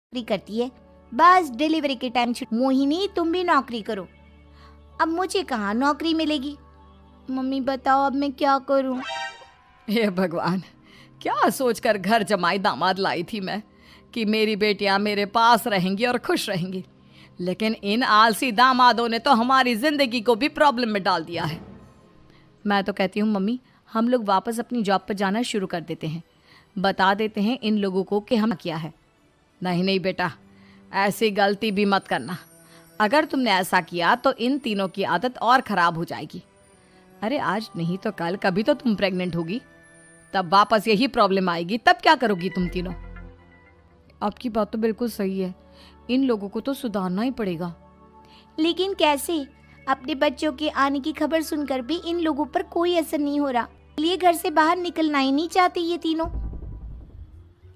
नौकरी करती है, बस डिलीवरी के टाइम मोहिनी तुम भी नौकरी करो। अब मुझे कहाँ नौकरी मिलेगी? मम्मी बताओ अब मैं क्या करूँ? हे भगवान, क्या सोचकर घर जमाई दामाद लाई थी मैं कि मेरी बेटियां मेरे पास रहेंगी और खुश रहेंगी, लेकिन इन आलसी दामादों ने तो हमारी जिंदगी को भी प्रॉब्लम में डाल दिया है। मैं तो कहती हूँ मम्मी, हम लोग वापस अपनी जॉब पर जाना शुरू कर देते हैं, बता देते हैं इन लोगों को कि हम किया है। नहीं नहीं बेटा, ऐसी गलती भी मत करना। अगर तुमने ऐसा किया तो इन तीनों की आदत और ख़राब हो जाएगी। अरे आज नहीं तो कल कभी तो तुम प्रेग्नेंट होगी, तब वापस यही प्रॉब्लम आएगी, तब क्या करोगी तुम तीनों? आपकी बात तो बिल्कुल सही है, इन लोगों को तो सुधारना ही पड़ेगा। लेकिन कैसे? अपने बच्चों के आने की खबर सुनकर भी इन लोगों पर कोई असर नहीं हो रहा, इसलिए घर से बाहर निकलना ही नहीं चाहते ये तीनों।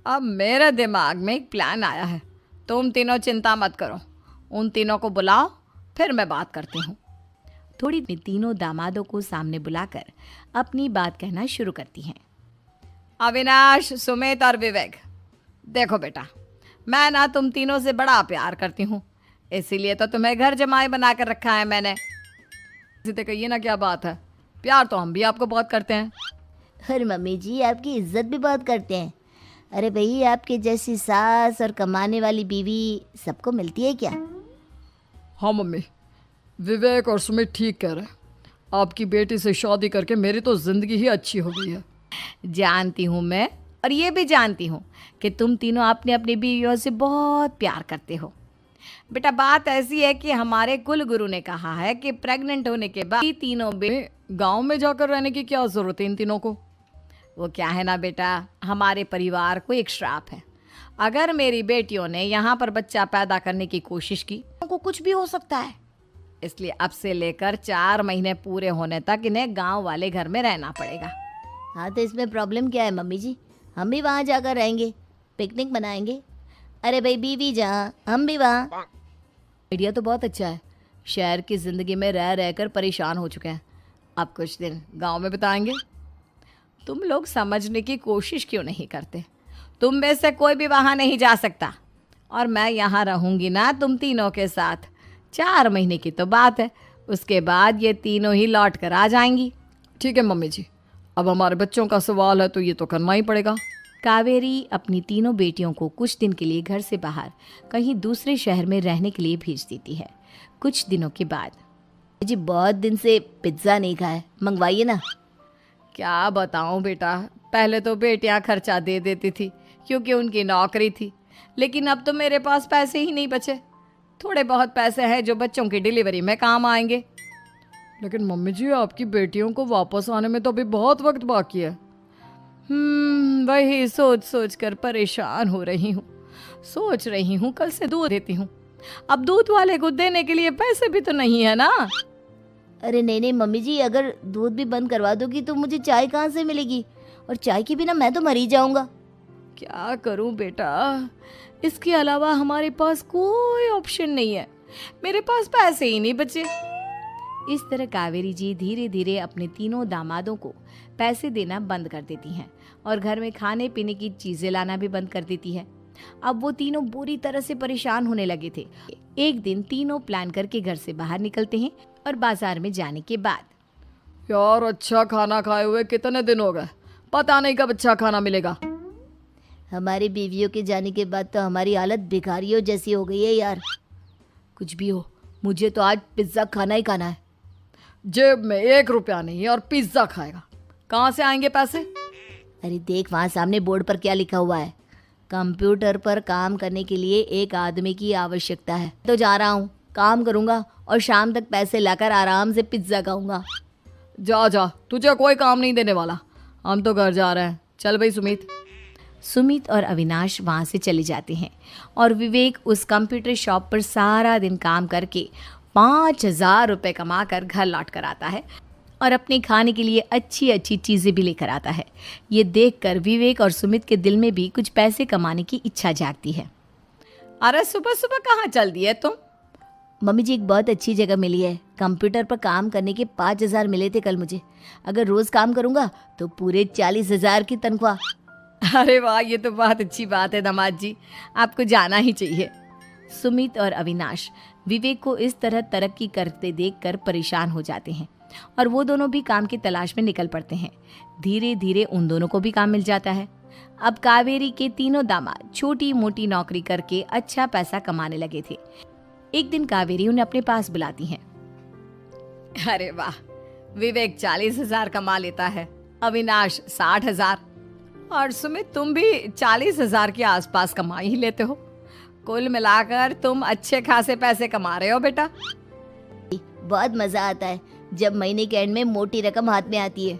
अब मेरे दिमाग में एक प्लान आया है, तुम तीनों चिंता मत करो, उन तीनों को बुलाओ, फिर मैं बात करती हूँ। थोड़ी देर तीनों दामादों को सामने बुलाकर अपनी बात कहना शुरू करती हैं। अविनाश, सुमित और विवेक, देखो बेटा, मैं ना तुम तीनों से बड़ा प्यार करती हूँ, इसीलिए तो तुम्हें घर जमाई बना कर रखा है मैंने। सीधे कहिए ना, क्या बात है? प्यार तो हम भी आपको बहुत करते हैं। अरे मम्मी जी, आपकी इज्जत भी बहुत करते हैं। अरे भाई, आपके जैसी सास और कमाने वाली बीवी सबको मिलती है क्या? हाँ मम्मी, विवेक और सुमित ठीक कह रहे हैं, आपकी बेटी से शादी करके मेरी तो ज़िंदगी ही अच्छी हो गई है। जानती हूँ मैं, और ये भी जानती हूँ कि तुम तीनों अपने अपनी बीवियों से बहुत प्यार करते हो। बेटा बात ऐसी है कि हमारे कुल गुरु ने कहा है कि प्रेग्नेंट होने के बाद तीनों गांव में जाकर रहने की क्या ज़रूरत है इन तीनों को? वो क्या है ना बेटा, हमारे परिवार को एक श्राप है। अगर मेरी बेटियों ने यहाँ पर बच्चा पैदा करने की कोशिश की, उनको कुछ भी हो सकता है, इसलिए अब से लेकर 4 महीने पूरे होने तक इन्हें गांव वाले घर में रहना पड़ेगा। हाँ तो इसमें प्रॉब्लम क्या है मम्मी जी? हम भी वहाँ जाकर रहेंगे, पिकनिक मनाएंगे। अरे भाई, बीवी जहाँ हम भी वहाँ। आइडिया तो बहुत अच्छा है, शहर की ज़िंदगी में रह रहकर परेशान हो चुके हैं, अब कुछ दिन गांव में बिताएंगे। तुम लोग समझने की कोशिश क्यों नहीं करते? तुम में से कोई भी वहाँ नहीं जा सकता, और मैं यहाँ रहूँगी ना तुम तीनों के साथ। 4 महीने की तो बात है, उसके बाद ये तीनों ही लौट कर आ जाएंगी। ठीक है मम्मी जी, अब हमारे बच्चों का सवाल है तो ये तो करना ही पड़ेगा। कावेरी अपनी तीनों बेटियों को कुछ दिन के लिए घर से बाहर कहीं दूसरे शहर में रहने के लिए भेज देती है। कुछ दिनों के बाद, जी बहुत दिन से पिज्ज़ा नहीं खाया, मंगवाइए ना। क्या बताऊं बेटा, पहले तो बेटियां खर्चा दे देती थी क्योंकि उनकी नौकरी थी, लेकिन अब तो मेरे पास पैसे ही नहीं बचे। थोड़े बहुत पैसे हैं जो बच्चों की डिलीवरी में काम आएंगे। लेकिन मम्मी जी, आपकी बेटियों को वापस आने में तो अभी बहुत वक्त बाकी है। वही सोच सोच कर परेशान हो रही हूँ। सोच रही हूँ कल से दूध देती हूँ, अब दूध वाले को देने के लिए पैसे भी तो नहीं है ना। अरे नहीं नहीं मम्मी जी, अगर दूध भी बंद करवा दोगी तो मुझे चाय कहाँ से मिलेगी? और चाय के बिना मैं तो मर ही जाऊंगा। क्या करूं बेटा, इसके अलावा हमारे पास कोई ऑप्शन नहीं है, मेरे पास पैसे ही नहीं बचे। इस तरह कावेरी जी धीरे धीरे अपने तीनों दामादों को पैसे देना बंद कर देती हैं और घर में खाने पीने की चीज़ें लाना भी बंद कर देती है। अब वो तीनों बुरी तरह से परेशान होने लगे थे। एक दिन तीनों प्लान करके घर से बाहर निकलते हैं और बाजार में जाने के बाद, यार अच्छा खाना खाए हुए कितने दिन हो गए, पता नहीं कब अच्छा खाना मिलेगा। हमारी बीवियों के जाने के बाद तो हमारी हालत भिखारियों जैसी हो गई है यार। कुछ भी हो, मुझे तो आज पिज्ज़ा खाना ही खाना है। जेब में 1 रुपया नहीं और पिज्ज़ा खाएगा, कहाँ से आएंगे पैसे? अरे देख वहाँ सामने बोर्ड पर क्या लिखा हुआ है, कंप्यूटर पर काम करने के लिए एक आदमी की आवश्यकता है। तो जा रहा हूँ, काम करूँगा और शाम तक पैसे लाकर आराम से पिज्ज़ा खाऊंगा। जा जा, तुझे कोई काम नहीं देने वाला, हम तो घर जा रहे हैं। चल भाई सुमित। सुमित और अविनाश वहाँ से चले जाते हैं और विवेक उस कंप्यूटर शॉप पर सारा दिन काम करके 5,000 रुपये कमा कर घर लौट कर आता है और अपने खाने के लिए अच्छी अच्छी चीज़ें भी लेकर आता है। ये देखकर विवेक और सुमित के दिल में भी कुछ पैसे कमाने की इच्छा जागती है। अरे सुबह सुबह कहाँ चल दी है तुम? मम्मी जी, एक बहुत अच्छी जगह मिली है, कंप्यूटर पर काम करने के 5,000 मिले थे कल मुझे। अगर रोज़ काम करूँगा तो पूरे 40,000 की तनख्वाह। अरे वाह, ये तो बहुत अच्छी बात है दामाद जी, आपको जाना ही चाहिए। सुमित और अविनाश विवेक को इस तरह तरक्की करते देखकर परेशान हो जाते हैं और वो दोनों भी काम की तलाश में निकल पड़ते हैं। धीरे धीरे उन दोनों को भी काम मिल जाता है। अब कावेरी के तीनों दामाद छोटी मोटी नौकरी करके अच्छा पैसा कमाने लगे थे। एक दिन कावेरी उन्हें अपने पास बुलाती है। अरे वाह, विवेक 40,000 कमा लेता है, अविनाश 60,000 और सुमित तुम भी 40,000 के आसपास कमा ही लेते हो। कुल मिलाकर तुम अच्छे खासे पैसे कमा रहे हो बेटा। बहुत मजा आता है जब महीने के एंड में मोटी रकम हाथ में आती है।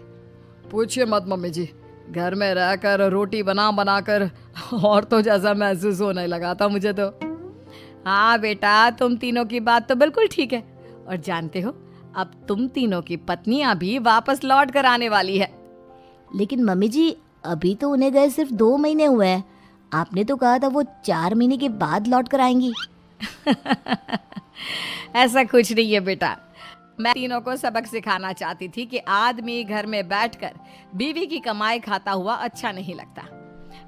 पूछिए मत मम्मी जी, घर में रहकर रोटी बना बना कर और तो जैसा महसूस होने लगा था मुझे तो। हाँ बेटा, तुम तीनों की बात तो बिल्कुल ठीक है। और जानते हो, अब तुम तीनों की पत्नियां भी वापस लौट कर आने वाली है। लेकिन मम्मी जी, अभी तो उन्हें गए सिर्फ 2 महीने हुए हैं। आपने तो कहा था वो 4 महीने के बाद लौट कर आएंगी। ऐसा कुछ नहीं है बेटा, मैं तीनों को सबक सिखाना चाहती थी कि आदमी घर में बैठकर बीवी की कमाई खाता हुआ अच्छा नहीं लगता।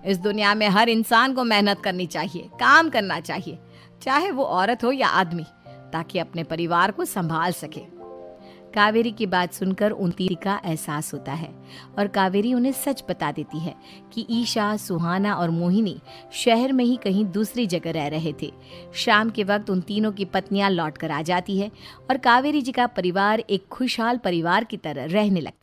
इस दुनिया में हर इंसान को मेहनत करनी चाहिए, काम करना चाहिए, चाहे वो औरत हो या आदमी, ताकि अपने परिवार को संभाल सके। कावेरी की बात सुनकर उन तीनों का एहसास होता है और कावेरी उन्हें सच बता देती है कि ईशा, सुहाना और मोहिनी शहर में ही कहीं दूसरी जगह रह रहे थे। शाम के वक्त उन तीनों की पत्नियां लौट कर आ जाती है और कावेरी जी का परिवार एक खुशहाल परिवार की तरह रहने लगता है।